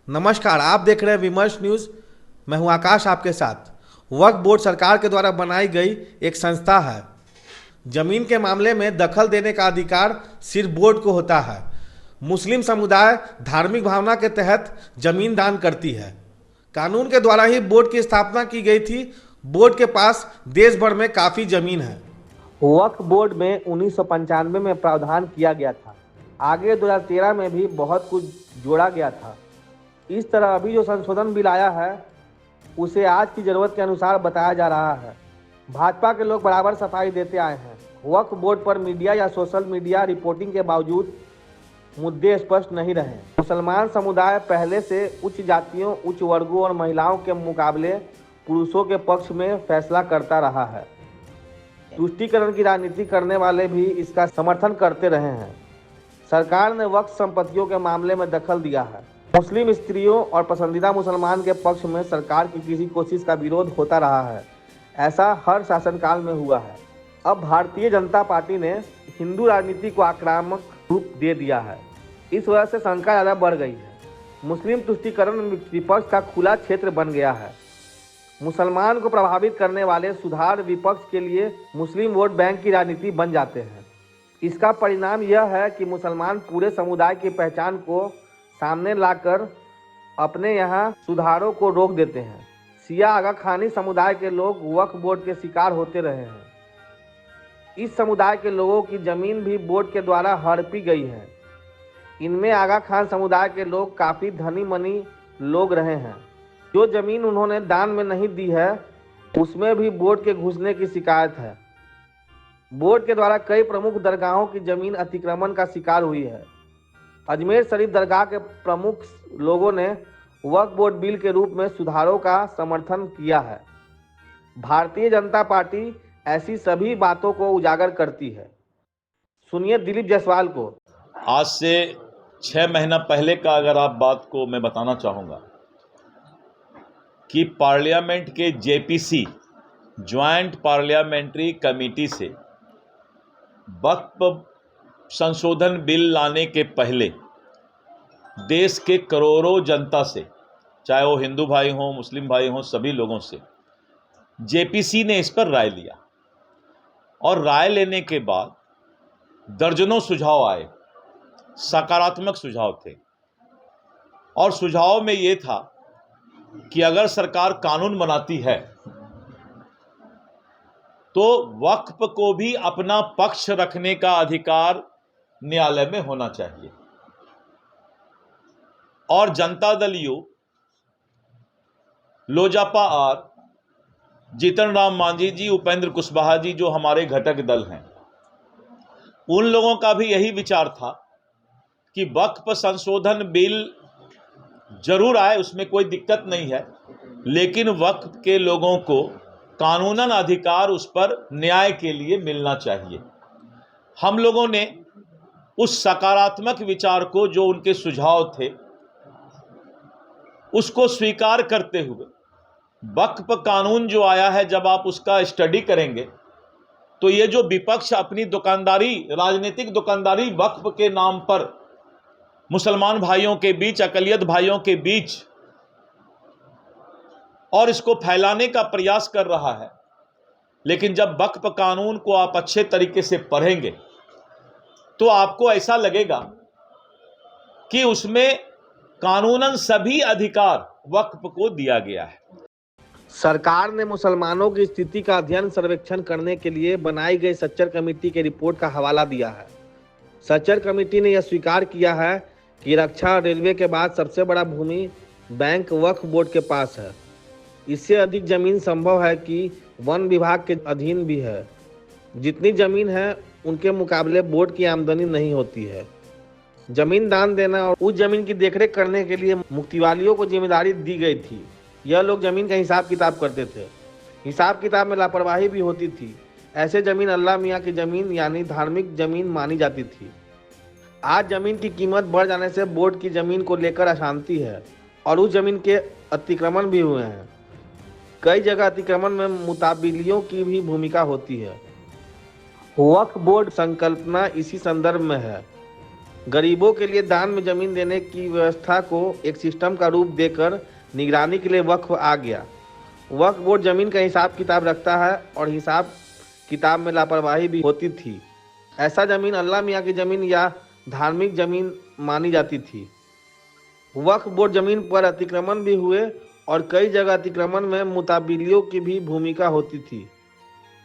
नमस्कार, आप देख रहे हैं विमर्श न्यूज़। मैं हूं आकाश आपके साथ। वक्फ बोर्ड सरकार के द्वारा बनाई गई एक संस्था है। जमीन के मामले में दखल देने का अधिकार सिर्फ बोर्ड को होता है। मुस्लिम समुदाय धार्मिक भावना के तहत जमीन दान करती है। कानून के द्वारा ही बोर्ड की स्थापना की गई थी। बोर्ड के पास देश भर में काफ़ी जमीन है। वक्फ बोर्ड में 1995 में प्रावधान किया गया था। आगे 2013 में भी बहुत कुछ जोड़ा गया था। इस तरह अभी जो संशोधन बिल आया है उसे आज की ज़रूरत के अनुसार बताया जा रहा है। भाजपा के लोग बराबर सफाई देते आए हैं। वक्फ बोर्ड पर मीडिया या सोशल मीडिया रिपोर्टिंग के बावजूद मुद्दे स्पष्ट नहीं रहे। मुसलमान समुदाय पहले से उच्च जातियों, उच्च वर्गों और महिलाओं के मुकाबले पुरुषों के पक्ष में फैसला करता रहा है। तुष्टीकरण की राजनीति करने वाले भी इसका समर्थन करते रहे हैं। सरकार ने वक्फ संपत्तियों के मामले में दखल दिया है। मुस्लिम स्त्रियों और पसंदीदा मुसलमान के पक्ष में सरकार की किसी कोशिश का विरोध होता रहा है। ऐसा हर शासनकाल में हुआ है। अब भारतीय जनता पार्टी ने हिंदू राजनीति को आक्रामक रूप दे दिया है। इस वजह से शंका ज़्यादा बढ़ गई है। मुस्लिम तुष्टीकरण विपक्ष का खुला क्षेत्र बन गया है। मुसलमान को प्रभावित करने वाले सुधार विपक्ष के लिए मुस्लिम वोट बैंक की राजनीति बन जाते हैं। इसका परिणाम यह है कि मुसलमान पूरे समुदाय की पहचान को सामने लाकर अपने यहाँ सुधारों को रोक देते हैं। शिया आगा खानी समुदाय के लोग वक्फ बोर्ड के शिकार होते रहे हैं। इस समुदाय के लोगों की जमीन भी बोर्ड के द्वारा हड़पी गई है। इनमें आगा खान समुदाय के लोग काफ़ी धनी मनी लोग रहे हैं। जो जमीन उन्होंने दान में नहीं दी है उसमें भी बोर्ड के घुसने की शिकायत है। बोर्ड के द्वारा कई प्रमुख दरगाहों की जमीन अतिक्रमण का शिकार हुई है। अजमेर शरीफ दरगाह के प्रमुख लोगों ने वक्फ बोर्ड बिल के रूप में सुधारों का समर्थन किया है। भारतीय जनता पार्टी ऐसी सभी बातों को उजागर करती है। सुनिए दिलीप जायसवाल को। आज से 6 महीना पहले का अगर आप बात को मैं बताना चाहूँगा कि पार्लियामेंट के जेपीसी ज्वाइंट पार्लियामेंट्री कमेटी से वक्फ संशोधन बिल लाने के पहले देश के करोड़ों जनता से, चाहे वो हिंदू भाई हों, मुस्लिम भाई हों, सभी लोगों से जेपीसी ने इस पर राय लिया और राय लेने के बाद दर्जनों सुझाव आए। सकारात्मक सुझाव थे और सुझाव में ये था कि अगर सरकार कानून बनाती है तो वक्फ को भी अपना पक्ष रखने का अधिकार न्यायालय में होना चाहिए। और जनता दल यू, लोजपा आर, जीतन राम मांझी जी, उपेंद्र कुशवाहा जी जो हमारे घटक दल हैं, उन लोगों का भी यही विचार था कि वक्फ संशोधन बिल जरूर आए, उसमें कोई दिक्कत नहीं है, लेकिन वक्फ के लोगों को कानूनन अधिकार उस पर न्याय के लिए मिलना चाहिए। हम लोगों ने उस सकारात्मक विचार को, जो उनके सुझाव थे, उसको स्वीकार करते हुए वक्फ कानून जो आया है, जब आप उसका स्टडी करेंगे तो ये जो विपक्ष अपनी दुकानदारी, राजनीतिक दुकानदारी वक्फ के नाम पर मुसलमान भाइयों के बीच, अकलियत भाइयों के बीच और इसको फैलाने का प्रयास कर रहा है, लेकिन जब वक्फ कानून को आप अच्छे तरीके से पढ़ेंगे तो आपको ऐसा लगेगा कि उसमें कानूनन सभी अधिकार वक्फ को दिया गया है। सरकार ने मुसलमानों की स्थिति का अध्ययन सर्वेक्षण करने के लिए बनाई गई सच्चर कमेटी के रिपोर्ट का हवाला दिया है। सच्चर कमेटी ने यह स्वीकार किया है कि रक्षा और रेलवे के बाद सबसे बड़ा भूमि बैंक वक्फ बोर्ड के पास है। इससे अधिक जमीन संभव है कि वन विभाग के अधीन भी है। जितनी जमीन है उनके मुकाबले बोर्ड की आमदनी नहीं होती है। जमीन दान देना और उस जमीन की देखरेख करने के लिए मुक्तिवालियों को जिम्मेदारी दी गई थी। यह लोग जमीन का हिसाब किताब करते थे। हिसाब किताब में लापरवाही भी होती थी। ऐसे जमीन अल्लाह मियाँ की जमीन यानी धार्मिक जमीन मानी जाती थी। आज जमीन की कीमत बढ़ जाने से बोर्ड की जमीन को लेकर अशांति है और उस जमीन के अतिक्रमण भी हुए हैं। कई जगह अतिक्रमण में मुताबिलियों की भी भूमिका होती है। वक्फ बोर्ड संकल्पना इसी संदर्भ में है। गरीबों के लिए दान में जमीन देने की व्यवस्था को एक सिस्टम का रूप देकर निगरानी के लिए वक्फ आ गया। वक्फ बोर्ड जमीन का हिसाब किताब रखता है और हिसाब किताब में लापरवाही भी होती थी। ऐसा जमीन अल्लाह मियाँ की जमीन या धार्मिक जमीन मानी जाती थी। वक्फ बोर्ड जमीन पर अतिक्रमण भी हुए और कई जगह अतिक्रमण में मुताबिलियों की भी भूमिका होती थी,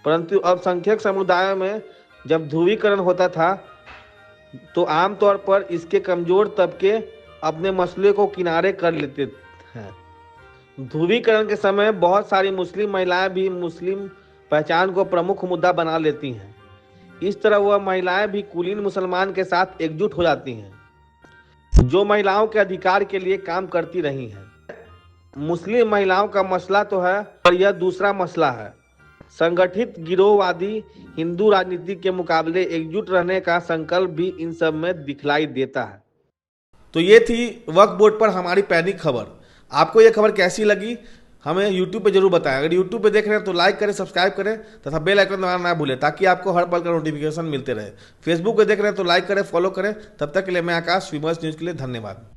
परंतु अल्पसंख्यक समुदायों में जब ध्रुवीकरण होता था तो आमतौर पर इसके कमजोर तबके अपने मसले को किनारे कर लेते हैं। ध्रुवीकरण के समय बहुत सारी मुस्लिम महिलाएं भी मुस्लिम पहचान को प्रमुख मुद्दा बना लेती हैं। इस तरह वह महिलाएं भी कुलीन मुसलमान के साथ एकजुट हो जाती हैं जो महिलाओं के अधिकार के लिए काम करती रही हैं। मुस्लिम महिलाओं का मसला तो है, पर यह दूसरा मसला है। संगठित गिरोहवादी हिंदू राजनीति के मुकाबले एकजुट रहने का संकल्प भी इन सब में दिखलाई देता है। तो ये थी वक्फ बोर्ड पर हमारी पैनिक खबर। आपको ये खबर कैसी लगी हमें यूट्यूब पे जरूर बताएं। अगर यूट्यूब पे देख रहे हैं तो लाइक करें, सब्सक्राइब करें तथा बेल आइकन दबाना ना भूलें ताकि आपको हर पल का नोटिफिकेशन मिलते रहे। फेसबुक पे देख रहे हैं तो लाइक करें, फॉलो करें। तब तक के लिए मैं आकाश, विमर्श न्यूज़ के लिए धन्यवाद।